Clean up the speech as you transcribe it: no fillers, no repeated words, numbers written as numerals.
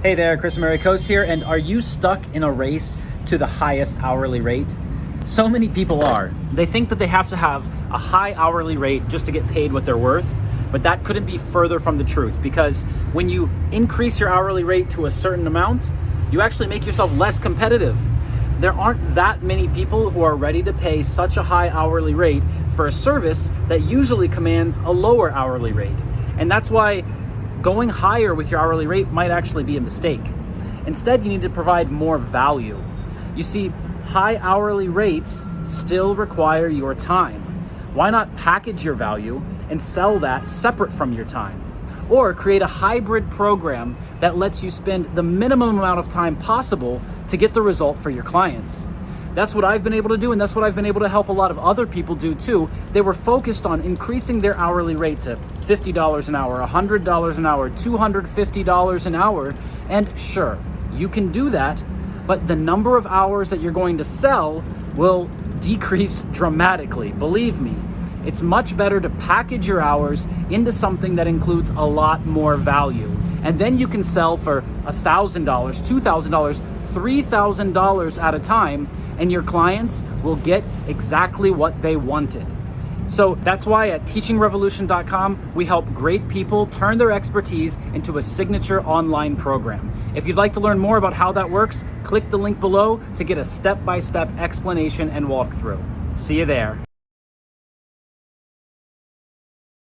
Hey there, Chris Maricos here, and are you stuck in a race to the highest hourly rate? So many people are. They think that they have to have a high hourly rate just to get paid what they're worth, but that couldn't be further from the truth, because when you increase your hourly rate to a certain amount, you actually make yourself less competitive. There aren't that many people who are ready to pay such a high hourly rate for a service that usually commands a lower hourly rate. And that's why going higher with your hourly rate might actually be a mistake. Instead, you need to provide more value. You see, high hourly rates still require your time. Why not package your value and sell that separate from your time? Or create a hybrid program that lets you spend the minimum amount of time possible to get the result for your clients. That's what I've been able to do, and that's what I've been able to help a lot of other people do too. They were focused on increasing their hourly rate to $50 an hour, $100 an hour, $250 an hour. And sure, you can do that, but the number of hours that you're going to sell will decrease dramatically. Believe me, it's much better to package your hours into something that includes a lot more value. And then you can sell for $1,000, $2,000, $3,000 at a time, and your clients will get exactly what they wanted. So that's why at teachingrevolution.com, we help great people turn their expertise into a signature online program. If you'd like to learn more about how that works, click the link below to get a step-by-step explanation and walkthrough. See you there.